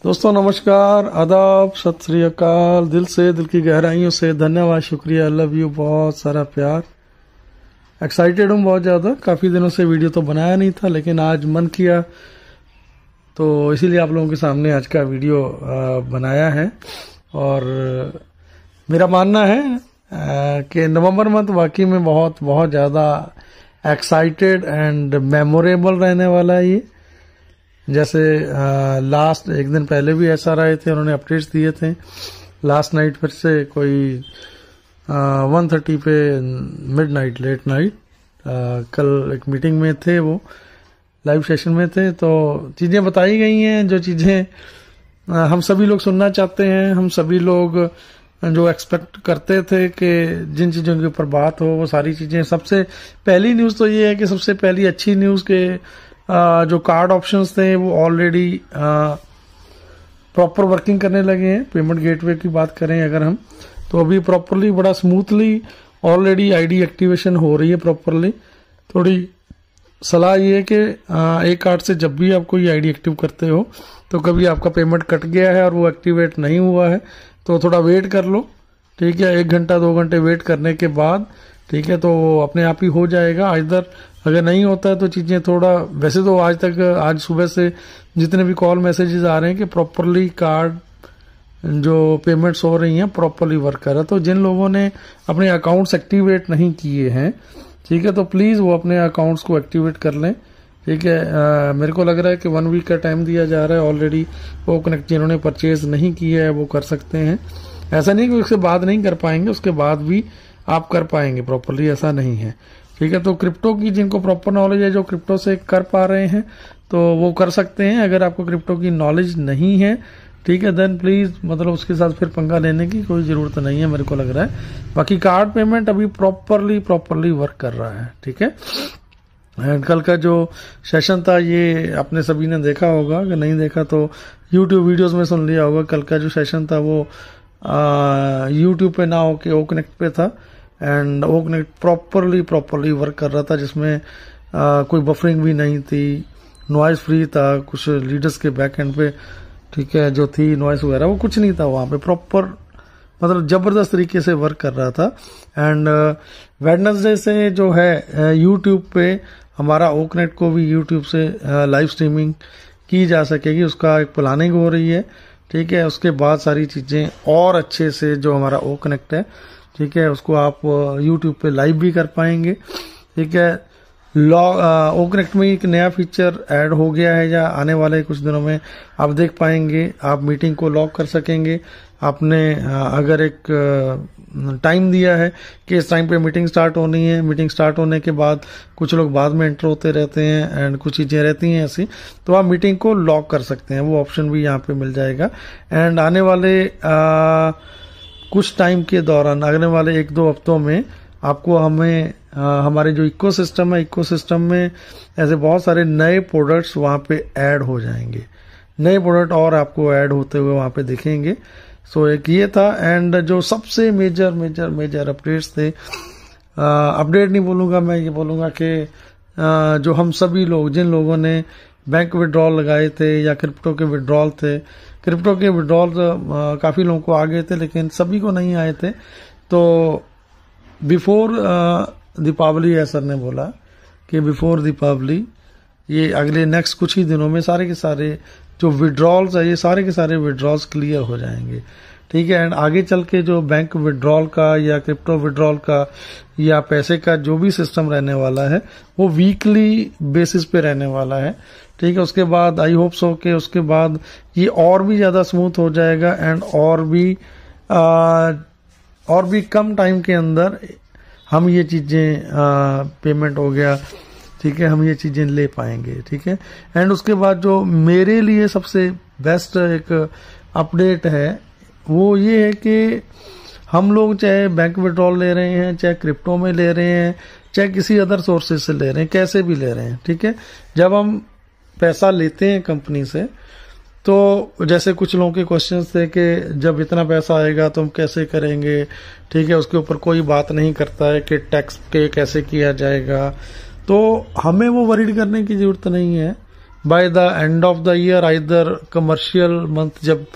दोस्तों नमस्कार, आदाब, सत श्री अकाल। दिल से, दिल की गहराइयों से धन्यवाद, शुक्रिया, लव यू, बहुत सारा प्यार। एक्साइटेड हूँ बहुत ज़्यादा। काफ़ी दिनों से वीडियो तो बनाया नहीं था, लेकिन आज मन किया तो इसीलिए आप लोगों के सामने आज का वीडियो बनाया है। और मेरा मानना है कि नवंबर मंथ वाकई में बहुत बहुत ज़्यादा एक्साइटेड एंड मेमोरेबल रहने वाला है। ये जैसे लास्ट एक दिन पहले भी SR आए थे, उन्होंने अपडेट्स दिए थे। लास्ट नाइट फिर से कोई 1:30 पे मिडनाइट, लेट नाइट, कल एक मीटिंग में थे, वो लाइव सेशन में थे, तो चीज़ें बताई गई हैं जो चीज़ें हम सभी लोग सुनना चाहते हैं। हम सभी लोग जो एक्सपेक्ट करते थे कि जिन चीज़ों के ऊपर बात हो वो सारी चीज़ें। सबसे पहली न्यूज़ तो ये है कि सबसे पहली अच्छी न्यूज़ के जो कार्ड ऑप्शंस थे वो ऑलरेडी प्रॉपर वर्किंग करने लगे हैं। पेमेंट गेटवे की बात करें अगर हम, तो अभी प्रॉपरली बड़ा स्मूथली ऑलरेडी आईडी एक्टिवेशन हो रही है प्रॉपरली। थोड़ी सलाह ये है कि एक कार्ड से जब भी आप कोई आईडी एक्टिव करते हो तो कभी आपका पेमेंट कट गया है और वो एक्टिवेट नहीं हुआ है तो थोड़ा वेट कर लो, ठीक है। 1 घंटा 2 घंटे वेट करने के बाद, ठीक है, तो वो अपने आप ही हो जाएगा। इधर अगर नहीं होता है तो चीज़ें थोड़ा, वैसे तो आज सुबह से जितने भी कॉल मैसेजेस आ रहे हैं कि प्रॉपरली कार्ड जो पेमेंट्स हो रही हैं प्रॉपरली वर्क कर रहा है। तो जिन लोगों ने अपने अकाउंट्स एक्टिवेट नहीं किए हैं, ठीक है, तो प्लीज़ वो अपने अकाउंट्स को एक्टिवेट कर लें, ठीक है। मेरे को लग रहा है कि 1 वीक का टाइम दिया जा रहा है ऑलरेडी। वो कनेक्ट जिन्होंने परचेज नहीं किया है वो कर सकते हैं। ऐसा नहीं कि उसके बाद नहीं कर पाएंगे, उसके बाद भी आप कर पाएंगे प्रॉपरली, ऐसा नहीं है, ठीक है। तो क्रिप्टो की जिनको प्रॉपर नॉलेज है, जो क्रिप्टो से कर पा रहे हैं, तो वो कर सकते हैं। अगर आपको क्रिप्टो की नॉलेज नहीं है, ठीक है, देन प्लीज मतलब उसके साथ फिर पंगा लेने की कोई जरूरत नहीं है, मेरे को लग रहा है। बाकी कार्ड पेमेंट अभी प्रॉपरली वर्क कर रहा है, ठीक है। एंड कल का जो सेशन था ये आपने सभी ने देखा होगा, अगर नहीं देखा तो यूट्यूब वीडियोस में सुन लिया होगा। कल का जो सेशन था वो यूट्यूब पे ना होके ओ कनेक्ट पे था। And O connect properly work कर रहा था, जिसमें कोई बफरिंग भी नहीं थी, नॉइज फ्री था। कुछ लीडर्स के बैक एंड पे, ठीक है, जो थी नॉइस वगैरह वो कुछ नहीं था वहाँ पे। प्रॉपर मतलब जबरदस्त तरीके से वर्क कर रहा था। एंड वेडनेसडे से जो है यूट्यूब पे हमारा ओ कनेक्ट को भी यूट्यूब से लाइव स्ट्रीमिंग की जा सकेगी, उसका एक प्लानिंग हो रही है, ठीक है। उसके बाद सारी चीज़ें और अच्छे से जो हमारा ओ कनेक्ट है, ठीक है, उसको आप यूट्यूब पे लाइव भी कर पाएंगे, ठीक है। ओ कनेक्ट में एक नया फीचर ऐड हो गया है, या आने वाले कुछ दिनों में आप देख पाएंगे। आप मीटिंग को लॉक कर सकेंगे। आपने अगर एक टाइम दिया है कि इस टाइम पे मीटिंग स्टार्ट होनी है, मीटिंग स्टार्ट होने के बाद कुछ लोग बाद में एंटर होते रहते हैं एंड कुछ चीज़ें रहती हैं ऐसी, तो आप मीटिंग को लॉक कर सकते हैं। वो ऑप्शन भी यहाँ पे मिल जाएगा। एंड आने वाले कुछ टाइम के दौरान, आने वाले 1-2 हफ्तों में आपको हमारे जो इकोसिस्टम है, इकोसिस्टम में ऐसे बहुत सारे नए प्रोडक्ट्स वहाँ पे ऐड हो जाएंगे। नए प्रोडक्ट और आपको ऐड होते हुए वहाँ पे दिखेंगे। सो एक ये था। एंड जो सबसे मेजर अपडेट्स थे, अपडेट नहीं बोलूँगा मैं, ये बोलूँगा कि जो हम सभी लोग, जिन लोगों ने बैंक विड्रॉल लगाए थे या क्रिप्टो के विड्रॉल थे, क्रिप्टो के विड्रॉल काफ़ी लोगों को आ गए थे लेकिन सभी को नहीं आए थे। तो बिफोर दीपावली, सर ने बोला कि बिफोर दीपावली, ये अगले नेक्स्ट कुछ ही दिनों में सारे के सारे जो विड्रॉल्स है, ये सारे के सारे विड्रॉल्स क्लियर हो जाएंगे, ठीक है। एंड आगे चल के जो बैंक विड्रॉल का या क्रिप्टो विड्रॉल का या पैसे का जो भी सिस्टम रहने वाला है वो वीकली बेसिस पे रहने वाला है, ठीक है। उसके बाद आई होप सो कि उसके बाद ये और भी ज़्यादा स्मूथ हो जाएगा एंड और भी कम टाइम के अंदर हम ये चीज़ें पेमेंट हो गया, ठीक है, हम ये चीज़ें ले पाएंगे, ठीक है। एंड उसके बाद जो मेरे लिए सबसे बेस्ट एक अपडेट है वो ये है कि हम लोग चाहे बैंक विड्रॉल ले रहे हैं, चाहे क्रिप्टो में ले रहे हैं, चाहे किसी अदर सोर्सेज से ले रहे हैं, कैसे भी ले रहे हैं, ठीक है। जब हम पैसा लेते हैं कंपनी से, तो जैसे कुछ लोगों के क्वेश्चन थे कि जब इतना पैसा आएगा तो हम कैसे करेंगे, ठीक है, उसके ऊपर कोई बात नहीं करता है कि टैक्स पे कैसे किया जाएगा। तो हमें वो वरीड करने की जरूरत नहीं है। By the end of the year either commercial month, जब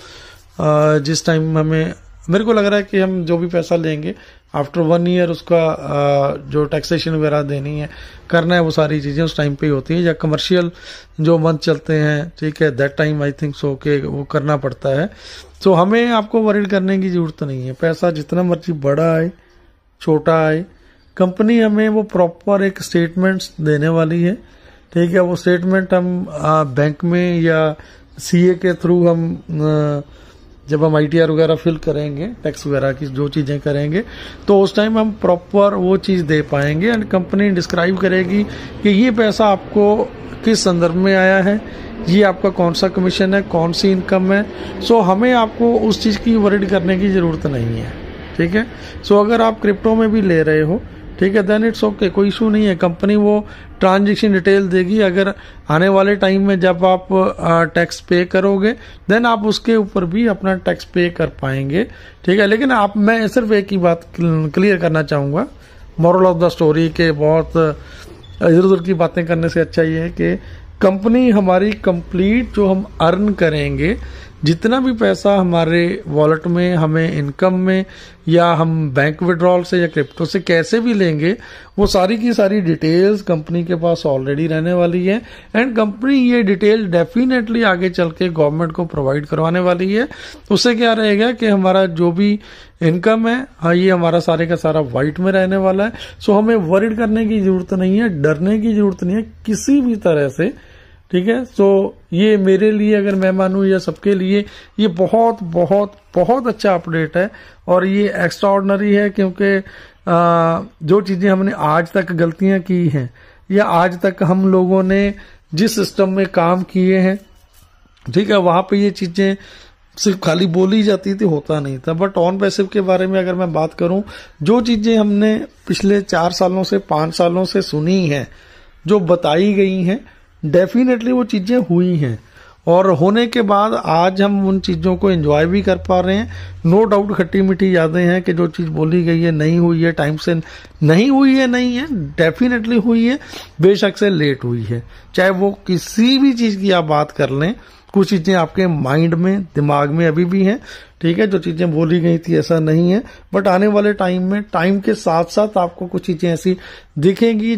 जिस टाइम हमें मेरे को लग रहा है कि हम जो भी पैसा लेंगे आफ्टर 1 ईयर उसका जो टैक्सेशन वगैरह देनी है करना है, वो सारी चीजें उस टाइम पे ही होती है, या कमर्शियल जो मंथ चलते हैं, ठीक है, that time I think so के वो करना पड़ता है। तो हमें आपको वरीड करने की जरूरत नहीं है, पैसा जितना मर्जी बड़ा आए छोटा आए, कंपनी हमें वो प्रॉपर एक स्टेटमेंट्स देने वाली है, ठीक है। वो स्टेटमेंट हम बैंक में या सीए के थ्रू हम जब हम आईटीआर वगैरह फिल करेंगे, टैक्स वगैरह की जो चीजें करेंगे, तो उस टाइम हम प्रॉपर वो चीज दे पाएंगे एंड कंपनी डिस्क्राइब करेगी कि ये पैसा आपको किस संदर्भ में आया है, ये आपका कौन सा कमीशन है, कौन सी इनकम है। सो हमें आपको उस चीज की वरीड करने की जरूरत नहीं है, ठीक है। सो अगर आप क्रिप्टो में भी ले रहे हो, ठीक है, देन इट्स ओके, कोई इशू नहीं है। कंपनी वो ट्रांजेक्शन डिटेल देगी, अगर आने वाले टाइम में जब आप टैक्स पे करोगे देन आप उसके ऊपर भी अपना टैक्स पे कर पाएंगे, ठीक है। लेकिन मैं सिर्फ एक ही बात क्लियर करना चाहूंगा, मॉरल ऑफ द स्टोरी के बहुत इधर उधर की बातें करने से अच्छा ये है कि कंपनी हमारी कंप्लीट जो हम अर्न करेंगे, जितना भी पैसा हमारे वॉलेट में, हमें इनकम में, या हम बैंक विड्रॉल से या क्रिप्टो से कैसे भी लेंगे, वो सारी की सारी डिटेल्स कंपनी के पास ऑलरेडी रहने वाली है एंड कंपनी ये डिटेल डेफिनेटली आगे चल के गवर्नमेंट को प्रोवाइड करवाने वाली है। उससे क्या रहेगा कि हमारा जो भी इनकम है, हाँ, ये हमारा सारे का सारा व्हाइट में रहने वाला है। सो हमें वरीड करने की जरूरत नहीं है, डरने की जरूरत नहीं है किसी भी तरह से, ठीक है। सो ये मेरे लिए, अगर मैं मानूं या सबके लिए, ये बहुत बहुत बहुत अच्छा अपडेट है और ये एक्स्ट्रा ऑर्डिनरी है, क्योंकि जो चीजें हमने आज तक गलतियां की हैं या आज तक हम लोगों ने जिस सिस्टम में काम किए हैं, ठीक है, वहां पे ये चीजें सिर्फ खाली बोली जाती थी, होता नहीं था। बट ऑन पैसिव के बारे में अगर मैं बात करूं, जो चीजें हमने पिछले 4 सालों से 5 सालों से सुनी हैं, जो बताई गई हैं, डेफिनेटली वो चीजें हुई हैं और होने के बाद आज हम उन चीजों को एंजॉय भी कर पा रहे हैं। नो डाउट खट्टी मीठी यादें हैं कि जो चीज बोली गई है नहीं हुई है, टाइम से नहीं हुई है, नहीं है, डेफिनेटली हुई है, बेशक से लेट हुई है। चाहे वो किसी भी चीज की आप बात कर लें, कुछ चीजें आपके माइंड में, दिमाग में अभी भी हैं, ठीक है, जो चीजें बोली गई थी ऐसा नहीं है। बट आने वाले टाइम में, टाइम के साथ साथ आपको कुछ चीजें ऐसी दिखेंगी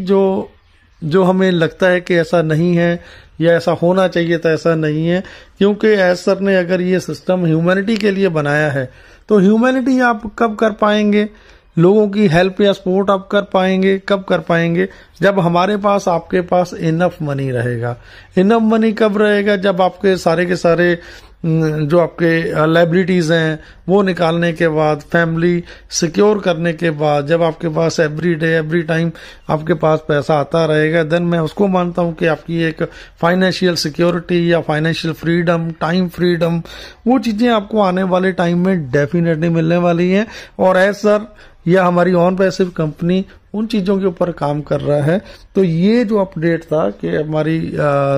जो हमें लगता है कि ऐसा नहीं है या ऐसा होना चाहिए था, ऐसा नहीं है। क्योंकि एज सर ने अगर ये सिस्टम ह्यूमैनिटी के लिए बनाया है, तो ह्यूमैनिटी आप कब कर पाएंगे, लोगों की हेल्प या सपोर्ट आप कर पाएंगे, कब कर पाएंगे, जब हमारे पास, आपके पास इनफ मनी रहेगा। इनफ मनी कब रहेगा, जब आपके सारे के सारे जो आपके लायबिलिटीज हैं वो निकालने के बाद, फैमिली सिक्योर करने के बाद, जब आपके पास एवरी डे एवरी टाइम आपके पास पैसा आता रहेगा, देन मैं उसको मानता हूं कि आपकी एक फाइनेंशियल सिक्योरिटी या फाइनेंशियल फ्रीडम, टाइम फ्रीडम, वो चीजें आपको आने वाले टाइम में डेफिनेटली मिलने वाली है। और एज सर या हमारी ऑन पैसिव कंपनी उन चीजों के ऊपर काम कर रहा है। तो ये जो अपडेट था कि हमारी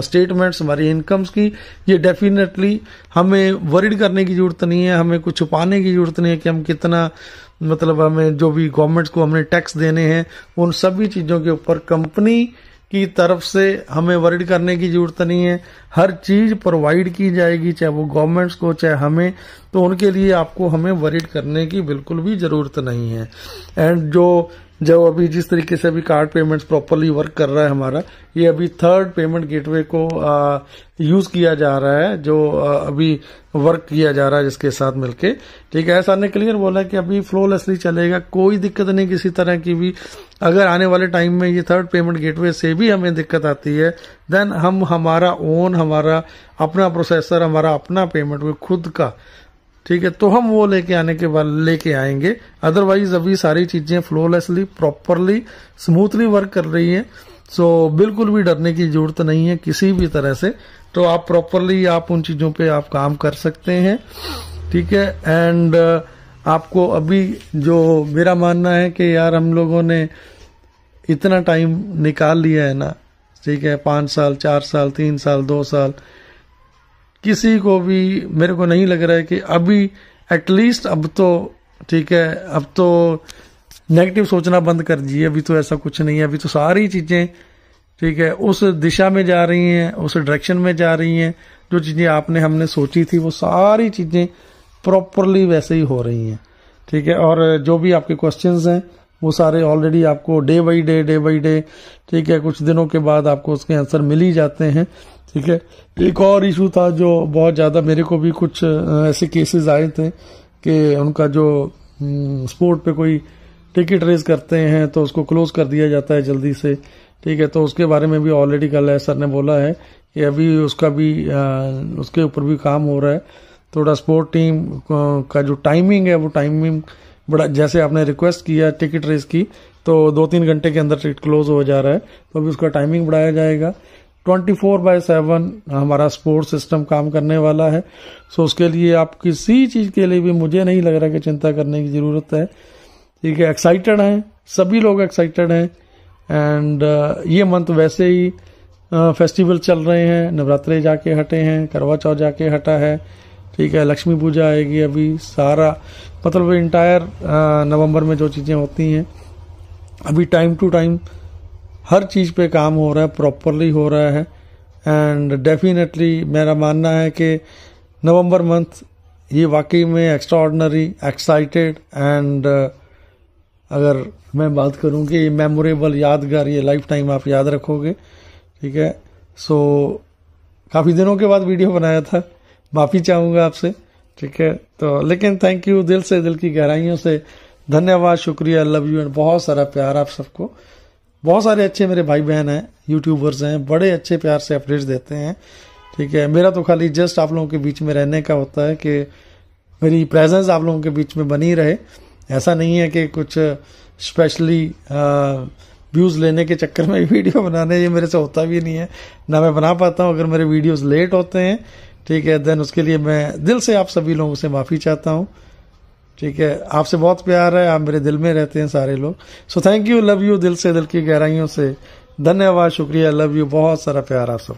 स्टेटमेंट्स, हमारी इनकम्स की, ये डेफिनेटली हमें वरीड करने की जरूरत नहीं है, हमें कुछ छुपाने की जरूरत नहीं है कि हम कितना, मतलब हमें जो भी गवर्नमेंट को हमने टैक्स देने हैं, उन सभी चीजों के ऊपर कंपनी की तरफ से हमें वरीड करने की जरूरत नहीं है। हर चीज प्रोवाइड की जाएगी, चाहे वो गवर्नमेंट्स को, चाहे हमें, तो उनके लिए आपको हमें वरीड करने की बिल्कुल भी जरूरत नहीं है। एंड जो अभी जिस तरीके से अभी कार्ड पेमेंट्स प्रॉपरली वर्क कर रहा है हमारा, ये अभी 3rd पेमेंट गेटवे को यूज किया जा रहा है, जो अभी वर्क किया जा रहा है जिसके साथ मिलके, ठीक है। सर ने क्लियर बोला कि अभी फ्लोलेसली चलेगा, कोई दिक्कत नहीं किसी तरह की भी। अगर आने वाले टाइम में ये 3rd पेमेंट गेटवे से भी हमें दिक्कत आती है, देन हम हमारा अपना प्रोसेसर, हमारा अपना पेमेंट खुद का, ठीक है, तो हम वो लेके आने के बाद लेके आएंगे। अदरवाइज अभी सारी चीजें फ्लोलेसली, प्रॉपरली, स्मूथली वर्क कर रही है। सो बिल्कुल भी डरने की जरूरत नहीं है किसी भी तरह से। तो आप प्रॉपरली आप उन चीजों पे आप काम कर सकते हैं, ठीक है। एंड आपको अभी जो मेरा मानना है कि यार हम लोगों ने इतना टाइम निकाल लिया है ना, ठीक है, 5 साल, 4 साल, 3 साल, 2 साल, किसी को भी मेरे को नहीं लग रहा है कि अभी एटलीस्ट अब तो, ठीक है, अब तो नेगेटिव सोचना बंद कर दीजिए। अभी तो ऐसा कुछ नहीं है, अभी तो सारी चीजें ठीक है, उस दिशा में जा रही हैं, उस डायरेक्शन में जा रही हैं। जो चीजें आपने हमने सोची थी वो सारी चीजें प्रॉपरली वैसे ही हो रही हैं। ठीक है, और जो भी आपके क्वेश्चंस हैं वो सारे ऑलरेडी आपको डे बाई डे ठीक है, कुछ दिनों के बाद आपको उसके आंसर मिल ही जाते हैं। ठीक है, एक और इशू था जो बहुत ज्यादा, मेरे को भी कुछ ऐसे केसेस आए थे कि उनका जो स्पोर्ट पे कोई टिकट रेज करते हैं तो उसको क्लोज कर दिया जाता है जल्दी से। ठीक है, तो उसके बारे में भी ऑलरेडी कल सर ने बोला है कि अभी उसका भी उसके ऊपर भी काम हो रहा है। थोड़ा स्पोर्ट टीम का जो टाइमिंग है वो टाइमिंग बड़ा, जैसे आपने रिक्वेस्ट किया टिकट रेस की तो 2-3 घंटे के अंदर टिकट क्लोज हो जा रहा है, तो अभी उसका टाइमिंग बढ़ाया जाएगा। 24/7 हमारा स्पोर्ट सिस्टम काम करने वाला है। सो उसके लिए आप किसी चीज के लिए भी मुझे नहीं लग रहा कि चिंता करने की जरूरत है। ठीक है, एक्साइटेड हैं, सभी लोग एक्साइटेड हैं। एंड ये मंथ वैसे ही फेस्टिवल चल रहे हैं, नवरात्रे जाके हटे हैं, करवा चौथ जाके हटा है। ठीक है, लक्ष्मी पूजा आएगी, अभी सारा मतलब इंटायर नवंबर में जो चीजें होती हैं अभी टाइम टू टाइम हर चीज पे काम हो रहा है, प्रॉपरली हो रहा है। एंड डेफिनेटली मेरा मानना है कि नवंबर मंथ ये वाकई में एक्स्ट्रा ऑर्डिनरी, एक्साइटेड एंड अगर मैं बात करूं कि ये मेमोरेबल, यादगार, ये लाइफ टाइम आप याद रखोगे। ठीक है, सो काफी दिनों के बाद वीडियो बनाया था, माफी चाहूंगा आपसे। ठीक है, तो लेकिन थैंक यू, दिल से, दिल की गहराइयों से धन्यवाद, शुक्रिया, लव यू एंड बहुत सारा प्यार आप सबको। बहुत सारे अच्छे मेरे भाई बहन हैं, यूट्यूबर्स हैं, बड़े अच्छे प्यार से अपडेट्स देते हैं। ठीक है, मेरा तो खाली जस्ट आप लोगों के बीच में रहने का होता है कि मेरी प्रेजेंस आप लोगों के बीच में बनी रहे। ऐसा नहीं है कि कुछ स्पेशली व्यूज लेने के चक्कर में वीडियो बनाने, ये मेरे से होता भी नहीं है, ना मैं बना पाता हूँ। अगर मेरे वीडियोस लेट होते हैं, ठीक है, देन उसके लिए मैं दिल से आप सभी लोगों से माफी चाहता हूँ। ठीक है, आपसे बहुत प्यार है, आप मेरे दिल में रहते हैं सारे लोग। So thank you, love you, दिल से, दिल की गहराइयों से धन्यवाद, शुक्रिया, लव यू, बहुत सारा प्यार आप सबको।